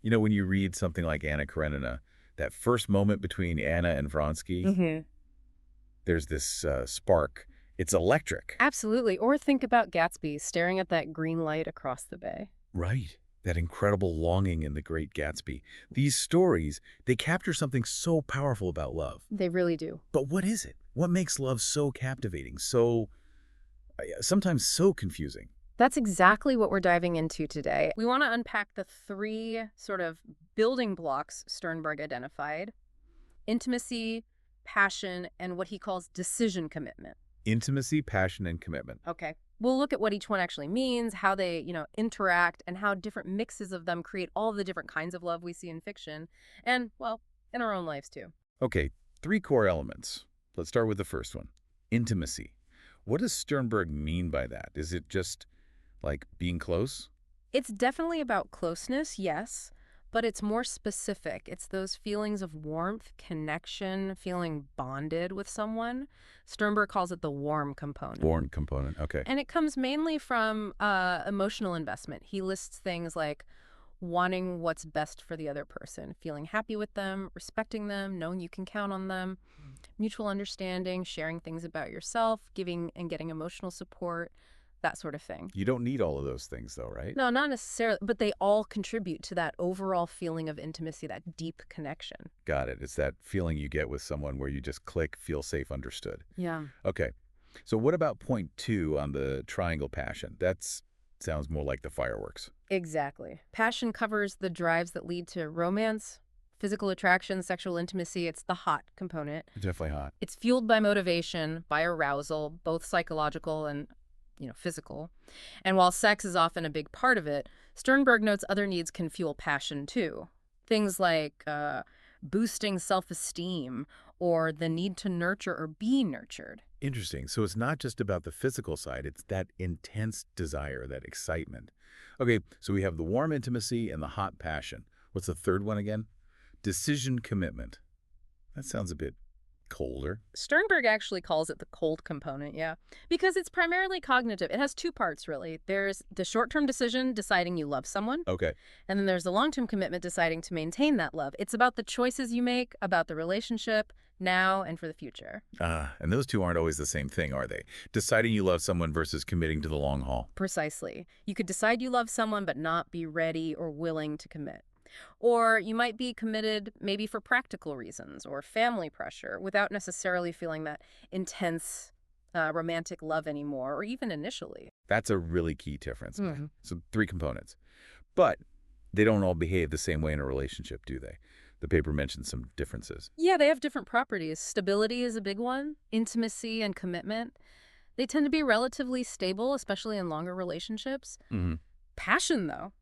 You know, when you read something like Anna Karenina, that first moment between Anna and Vronsky, Hmm. there's this spark. It's electric. Absolutely. Or think about Gatsby staring at that green light across the bay. Right. That incredible longing in The Great Gatsby. These stories, they capture something so powerful about love. They really do. But what is it? What makes love so captivating, so sometimes so confusing? That's exactly what we're diving into today. We want to unpack the three sort of building blocks Sternberg identified: intimacy, passion, and what he calls decision commitment. Intimacy, passion, and commitment. Okay. We'll look at what each one actually means, how they, interact, and how different mixes of them create all the different kinds of love we see in fiction and, well, in our own lives too. Okay, three core elements. Let's start with the first one, intimacy. What does Sternberg mean by that? Is it just like being close? It's definitely about closeness, yes, but it's more specific. It's those feelings of warmth, connection, feeling bonded with someone. Sternberg calls it the warm component. Born component. Okay. And it comes mainly from emotional investment. He lists things like wanting what's best for the other person, feeling happy with them, respecting them, knowing you can count on them, mutual understanding, sharing things about yourself, giving and getting emotional support, that sort of thing. You don't need all of those things, though, right? No, not necessarily, but they all contribute to that overall feeling of intimacy, that deep connection. Got it. It's that feeling you get with someone where you just click, feel safe, understood. Yeah. Okay. So what about point two on the triangle passion? That sounds more like the fireworks. Exactly. Passion covers the drives that lead to romance, physical attraction, sexual intimacy. It's the hot component. Definitely hot. It's fueled by motivation, by arousal, both psychological and, physical. And while sex is often a big part of it, Sternberg notes other needs can fuel passion too. Things like boosting self-esteem or the need to nurture or be nurtured. Interesting. So it's not just about the physical side, it's that intense desire, that excitement. Okay, so we have the warm intimacy and the hot passion. What's the third one again? Decision commitment. That sounds a bit colder. Sternberg actually calls it the cold component, yeah, because it's primarily cognitive. It has two parts, really. There's the short-term decision, deciding you love someone, Okay. and then there's the long-term commitment, deciding to maintain that love. It's about the choices you make, about the relationship, now and for the future. And those two aren't always the same thing, are they? Deciding you love someone versus committing to the long haul. Precisely. You could decide you love someone but not be ready or willing to commit. Or you might be committed maybe for practical reasons or family pressure without necessarily feeling that intense romantic love anymore, or even initially. That's a really key difference. Hmm. So three components. But they don't all behave the same way in a relationship, do they? The paper mentions some differences. Yeah, they have different properties. Stability is a big one, intimacy and commitment. They tend to be relatively stable, especially in longer relationships. Hmm. Passion, though,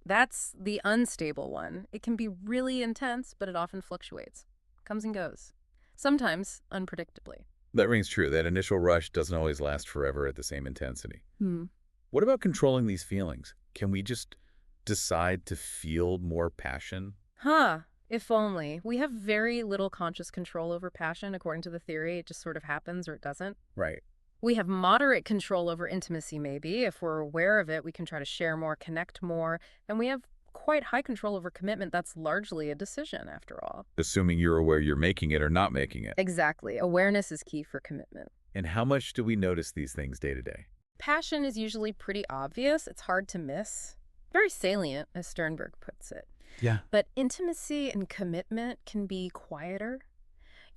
that's the unstable one. It can be really intense, but it often fluctuates, comes and goes, sometimes unpredictably. That rings true. That initial rush doesn't always last forever at the same intensity. Hmm. What about controlling these feelings? Can we just decide to feel more passion? Huh. If only. We have very little conscious control over passion, according to the theory. It just sort of happens or it doesn't. Right. We have moderate control over intimacy, maybe. If we're aware of it, we can try to share more, connect more. And we have quite high control over commitment. That's largely a decision, after all. Assuming you're aware you're making it or not making it. Exactly. Awareness is key for commitment. And how much do we notice these things day to day? Passion is usually pretty obvious. It's hard to miss. Very salient, as Sternberg puts it. Yeah. But intimacy and commitment can be quieter.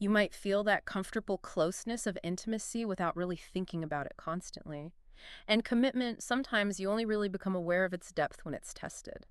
You might feel that comfortable closeness of intimacy without really thinking about it constantly. And commitment, sometimes you only really become aware of its depth when it's tested.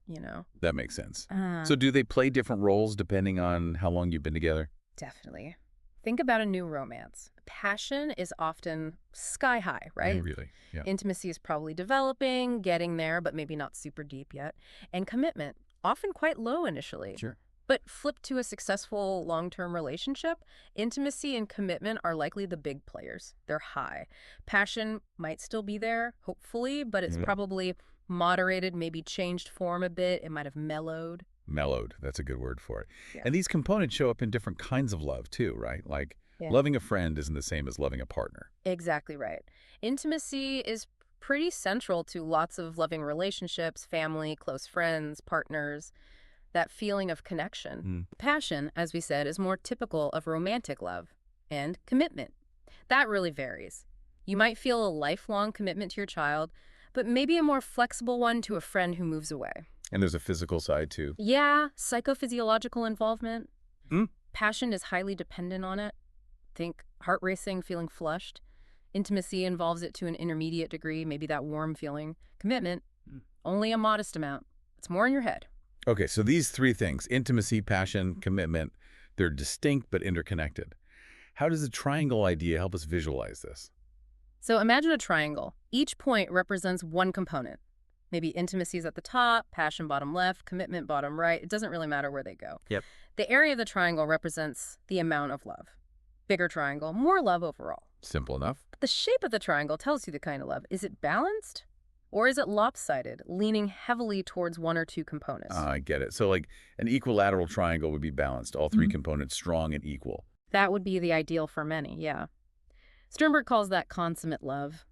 That makes sense. Uh, So do they play different roles depending on how long you've been together? Definitely. Think about a new romance. Passion is often sky high, right? Really? Yeah. Intimacy is probably developing, getting there, but maybe not super deep yet. And commitment, often quite low initially. Sure. But flip to a successful long-term relationship, intimacy and commitment are likely the big players. They're high. Passion might still be there, hopefully, but it's Yeah. probably moderated, maybe changed form a bit. It might have mellowed. Mellowed. That's a good word for it. Yeah. And these components show up in different kinds of love too, right? Like Yeah. loving a friend isn't the same as loving a partner. Exactly right. Intimacy is pretty central to lots of loving relationships, family, close friends, partners. that feeling of connection. Passion, as we said, is more typical of romantic love. And commitment. That really varies. You might feel a lifelong commitment to your child, but maybe a more flexible one to a friend who moves away. And there's a physical side, too. Yeah, psychophysiological involvement. Hmm? Passion is highly dependent on it. Think heart racing, feeling flushed. Intimacy involves it to an intermediate degree, maybe that warm feeling. Commitment, only a modest amount. It's more in your head. Okay, so these three things, intimacy, passion, commitment, they're distinct but interconnected. How does the triangle idea help us visualize this? So imagine a triangle. Each point represents one component. Maybe intimacy is at the top, passion bottom left, commitment bottom right. It doesn't really matter where they go. Yep. The area of the triangle represents the amount of love. Bigger triangle, more love overall. Simple enough. But the shape of the triangle tells you the kind of love. Is it balanced? Or is it lopsided, leaning heavily towards one or two components? I get it. So like an equilateral triangle would be balanced, all three components strong and equal. That would be the ideal for many, yeah. Sternberg calls that consummate love.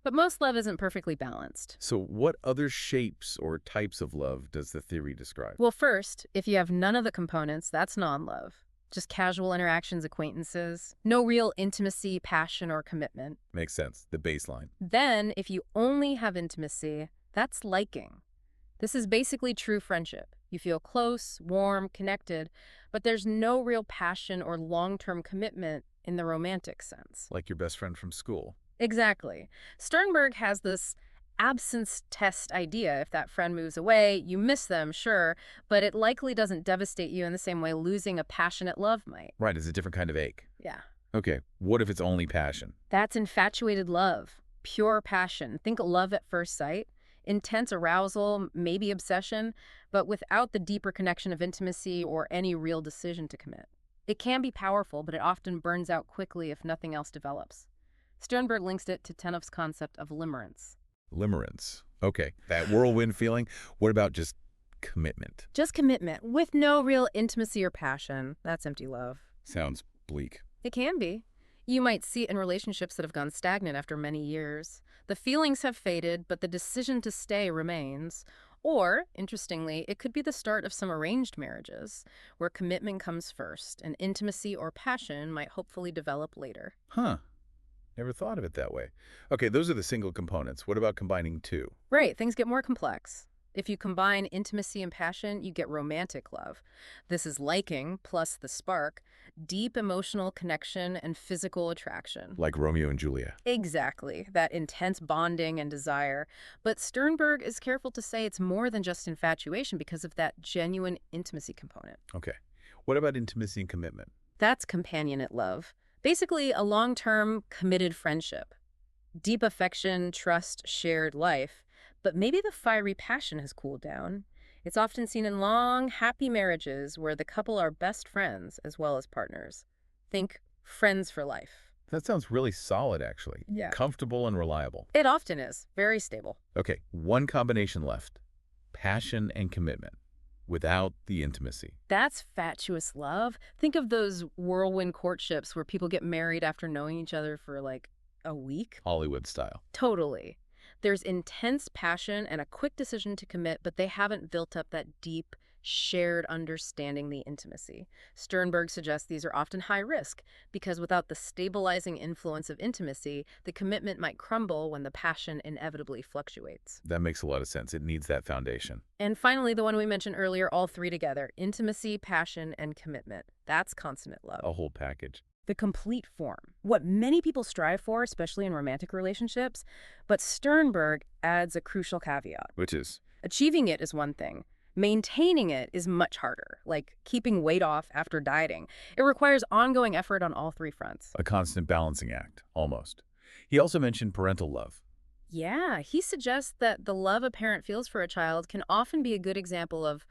But most love isn't perfectly balanced. So what other shapes or types of love does the theory describe? Well, first, if you have none of the components, that's non-love. Just casual interactions, acquaintances, no real intimacy, passion, or commitment. Makes sense. The baseline. Then, if you only have intimacy, that's liking. This is basically true friendship. You feel close, warm, connected, but there's no real passion or long-term commitment in the romantic sense. Like your best friend from school. Exactly. Sternberg has this absence test idea. If that friend moves away, you miss them, sure, but it likely doesn't devastate you in the same way losing a passionate love might. Right, it's a different kind of ache. Yeah. Okay, what if it's only passion? That's infatuated love, pure passion. Think love at first sight. Intense arousal, maybe obsession, but without the deeper connection of intimacy or any real decision to commit. It can be powerful, but it often burns out quickly if nothing else develops. Sternberg links it to Tenoff's concept of limerence. Limerence. Okay, that whirlwind feeling. What about just commitment? Just commitment, with no real intimacy or passion. That's empty love. Sounds bleak. It can be. You might see it in relationships that have gone stagnant after many years. The feelings have faded, but the decision to stay remains. Or, interestingly, it could be the start of some arranged marriages, where commitment comes first, and intimacy or passion might hopefully develop later. Huh. Never thought of it that way. Okay, those are the single components. What about combining two? Right, things get more complex. If you combine intimacy and passion, you get romantic love. This is liking, plus the spark, deep emotional connection and physical attraction. Like Romeo and Juliet. Exactly, that intense bonding and desire. But Sternberg is careful to say it's more than just infatuation because of that genuine intimacy component. Okay. What about intimacy and commitment? That's companionate love. Basically, a long-term, committed friendship. Deep affection, trust, shared life. But maybe the fiery passion has cooled down. It's often seen in long, happy marriages where the couple are best friends as well as partners. Think friends for life. That sounds really solid, actually. Yeah. Comfortable and reliable. It often is. Very stable. Okay, one combination left. Passion and commitment. Without the intimacy. That's fatuous love. Think of those whirlwind courtships where people get married after knowing each other for like a week. Hollywood style. Totally. There's intense passion and a quick decision to commit, but they haven't built up that deep, shared understanding, the intimacy. Sternberg suggests these are often high risk because without the stabilizing influence of intimacy, the commitment might crumble when the passion inevitably fluctuates. That makes a lot of sense. It needs that foundation. And finally, the one we mentioned earlier, all three together, intimacy, passion, and commitment. That's consummate love. A whole package. The complete form. What many people strive for, especially in romantic relationships, but Sternberg adds a crucial caveat. Which is? Achieving it is one thing. Maintaining it is much harder, like keeping weight off after dieting. It requires ongoing effort on all three fronts. A constant balancing act, almost. He also mentioned parental love. Yeah, he suggests that the love a parent feels for a child can often be a good example of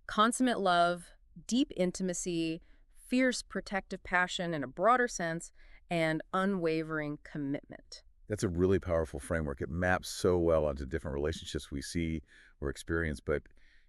consummate love, deep intimacy, fierce protective passion in a broader sense, and unwavering commitment. That's a really powerful framework. It maps so well onto different relationships we see or experience, but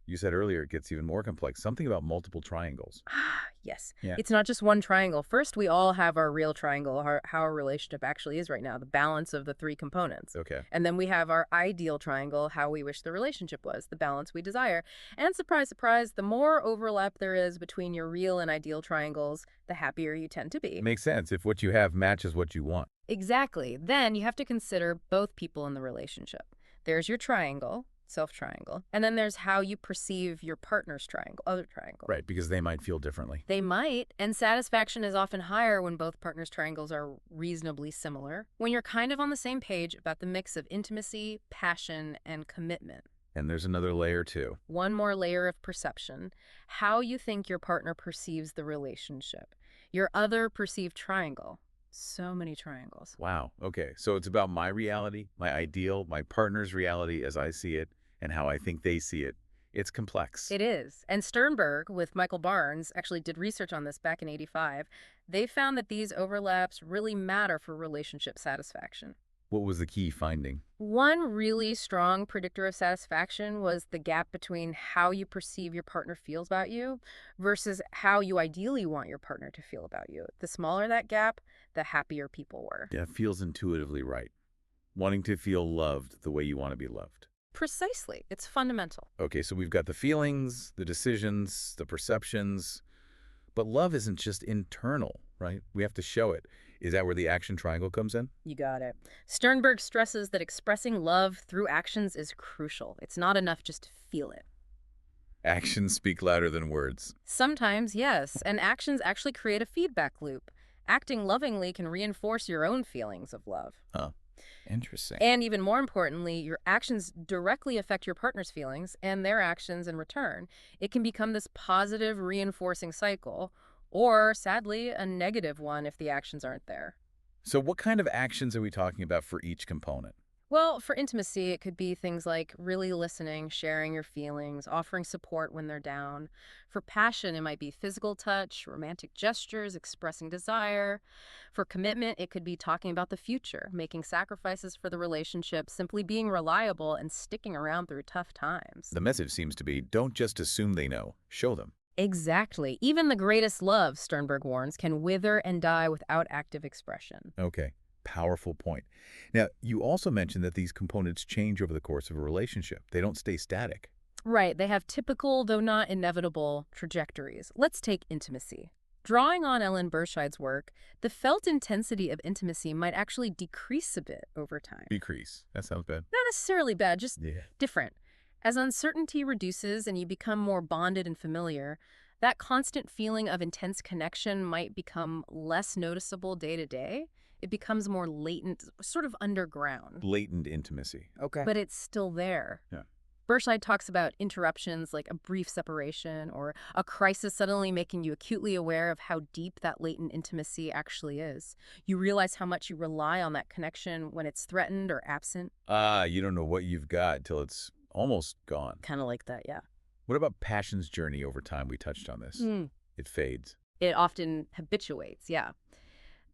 You said earlier it gets even more complex. Something about multiple triangles. Ah, yes. Yeah. It's not just one triangle. First, we all have our real triangle, how our relationship actually is right now, the balance of the three components. Okay. And then we have our ideal triangle, how we wish the relationship was, the balance we desire. And surprise, surprise, the more overlap there is between your real and ideal triangles, the happier you tend to be. Makes sense if what you have matches what you want. Exactly. Then you have to consider both people in the relationship. There's your triangle, self-triangle, and then there's how you perceive your partner's triangle, other triangle. Right, because they might feel differently. They might, and satisfaction is often higher when both partners' triangles are reasonably similar, when you're kind of on the same page about the mix of intimacy, passion, and commitment. And there's another layer too. One more layer of perception, how you think your partner perceives the relationship, your other perceived triangle. So many triangles. Wow. Okay. So it's about my reality, my ideal, my partner's reality as I see it, and how I think they see it. It's complex. It is. And Sternberg, with Michael Barnes, actually did research on this back in '85. They found that these overlaps really matter for relationship satisfaction. What was the key finding? One really strong predictor of satisfaction was the gap between how you perceive your partner feels about you versus how you ideally want your partner to feel about you. The smaller that gap, the happier people were. Yeah, feels intuitively right. Wanting to feel loved the way you want to be loved. Precisely. It's fundamental. Okay, so we've got the feelings, the decisions, the perceptions, but love isn't just internal, right? We have to show it. Is that where the action triangle comes in? You got it. Sternberg stresses that expressing love through actions is crucial. It's not enough just to feel it. Actions speak louder than words. Sometimes, yes, and actions actually create a feedback loop. Acting lovingly can reinforce your own feelings of love. Huh. Interesting. And even more importantly, your actions directly affect your partner's feelings and their actions in return. It can become this positive, reinforcing cycle, or sadly, a negative one if the actions aren't there. So what kind of actions are we talking about for each component? Well, for intimacy, it could be things like really listening, sharing your feelings, offering support when they're down. For passion, it might be physical touch, romantic gestures, expressing desire. For commitment, it could be talking about the future, making sacrifices for the relationship, simply being reliable and sticking around through tough times. The message seems to be, don't just assume they know, show them. Exactly. Even the greatest love, Sternberg warns, can wither and die without active expression. Okay, powerful point. Now, you also mentioned that these components change over the course of a relationship. They don't stay static. Right, they have typical, though not inevitable, trajectories. Let's take intimacy. Drawing on Ellen Burscheid's work, the felt intensity of intimacy might actually decrease a bit over time. Decrease. That sounds bad. Not necessarily bad, just Yeah. different. As uncertainty reduces and you become more bonded and familiar, that constant feeling of intense connection might become less noticeable day to day. It becomes more latent, sort of underground. Latent intimacy. Okay. But it's still there. Yeah. Burscheid talks about interruptions like a brief separation or a crisis suddenly making you acutely aware of how deep that latent intimacy actually is. You realize how much you rely on that connection when it's threatened or absent. You don't know what you've got till it's almost gone. Kind of like that, yeah. What about passion's journey over time? We touched on this. It fades. It often habituates, yeah.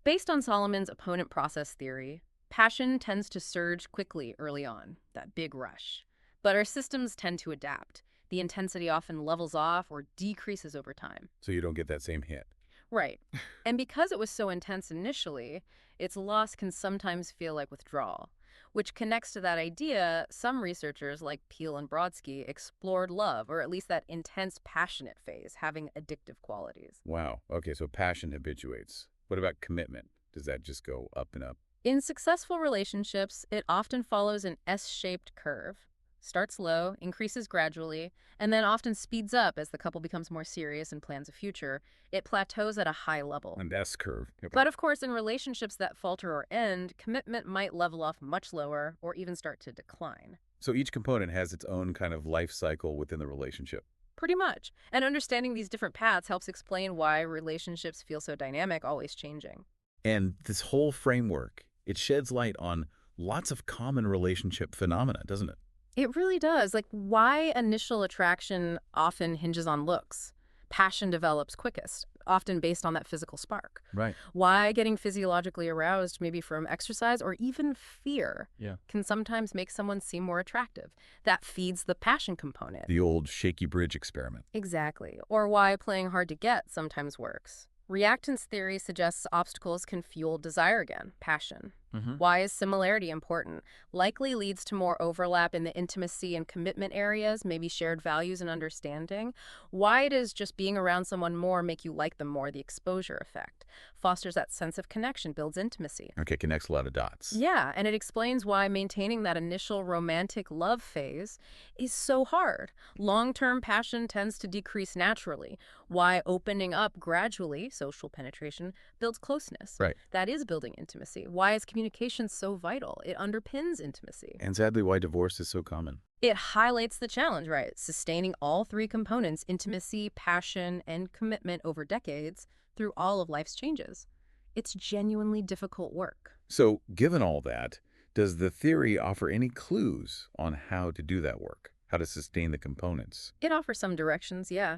Based on Solomon's opponent process theory, passion tends to surge quickly early on, that big rush. But our systems tend to adapt. The intensity often levels off or decreases over time. So you don't get that same hit. Right. And because it was so intense initially, its loss can sometimes feel like withdrawal, which connects to that idea some researchers like Peel and Brodsky explored love, or at least that intense, passionate phase, having addictive qualities. Wow. Okay, so passion habituates. What about commitment? Does that just go up and up? In successful relationships, it often follows an S-shaped curve. Starts low, increases gradually, and then often speeds up as the couple becomes more serious and plans a future. It plateaus at a high level. An S curve. Yep. But of course, in relationships that falter or end, commitment might level off much lower or even start to decline. So each component has its own kind of life cycle within the relationship. Pretty much. And understanding these different paths helps explain why relationships feel so dynamic, always changing. And this whole framework, it sheds light on lots of common relationship phenomena, doesn't it? It really does. Like why initial attraction often hinges on looks. Passion develops quickest, often based on that physical spark. Right. Why getting physiologically aroused, maybe from exercise or even fear, Yeah. can sometimes make someone seem more attractive. That feeds the passion component. The old shaky bridge experiment. Exactly. Or why playing hard to get sometimes works. Reactance theory suggests obstacles can fuel desire again, passion. Why is similarity important? Likely leads to more overlap in the intimacy and commitment areas, maybe shared values and understanding. Why does just being around someone more make you like them more? The exposure effect fosters that sense of connection, builds intimacy. Okay, connects a lot of dots. Yeah, and it explains why maintaining that initial romantic love phase is so hard. Long-term passion tends to decrease naturally. Why opening up gradually, social penetration, builds closeness. Right. That is building intimacy. Why is communication so vital? It underpins intimacy. And sadly, why divorce is so common. It highlights the challenge, right? Sustaining all three components, intimacy, passion, and commitment over decades through all of life's changes. It's genuinely difficult work. So, given all that, does the theory offer any clues on how to do that work? How to sustain the components? It offers some directions, yeah.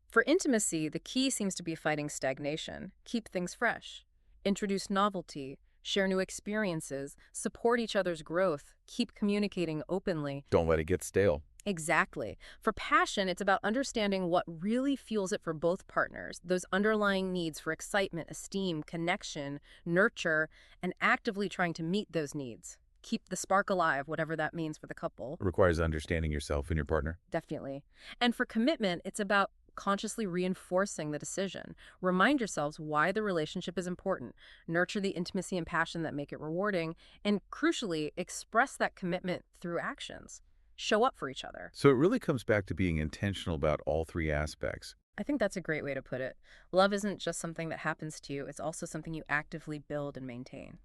For intimacy, the key seems to be fighting stagnation. Keep things fresh. Introduce novelty. Share new experiences. Support each other's growth. Keep communicating openly. Don't let it get stale. Exactly. For passion, it's about understanding what really fuels it for both partners, those underlying needs for excitement, esteem, connection, nurture, and actively trying to meet those needs. Keep the spark alive, whatever that means for the couple. It requires understanding yourself and your partner. Definitely. And for commitment, it's about consciously reinforcing the decision. Remind yourselves why the relationship is important. Nurture the intimacy and passion that make it rewarding. And crucially, express that commitment through actions. Show up for each other. So it really comes back to being intentional about all three aspects. I think that's a great way to put it. Love isn't just something that happens to you, it's also something you actively build and maintain.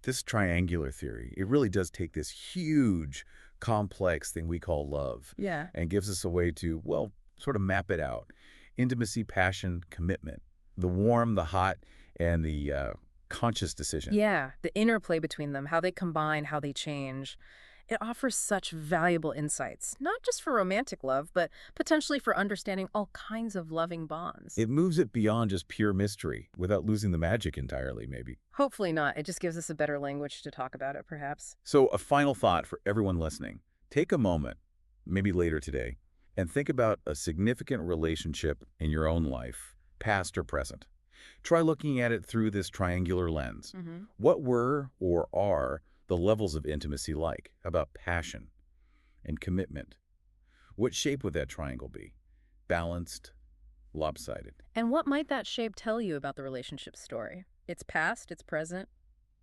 This triangular theory, it really does take this huge, complex thing we call love Yeah. and gives us a way to, well, sort of map it out. Intimacy, passion, commitment. The warm, the hot, and the conscious decision. Yeah, the interplay between them, how they combine, how they change. It offers such valuable insights, not just for romantic love, but potentially for understanding all kinds of loving bonds. It moves it beyond just pure mystery without losing the magic entirely, maybe. Hopefully not. It just gives us a better language to talk about it, perhaps. So a final thought for everyone listening. Take a moment, maybe later today, and think about a significant relationship in your own life, past or present. Try looking at it through this triangular lens. What were or are the levels of intimacy like? How about passion and commitment? What shape would that triangle be? Balanced, lopsided? And what might that shape tell you about the relationship story? Its past, its present,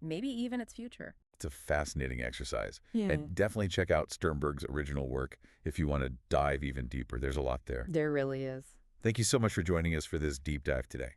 maybe even its future. It's a fascinating exercise. Yeah. And definitely check out Sternberg's original work if you want to dive even deeper. There's a lot there. There really is. Thank you so much for joining us for this deep dive today.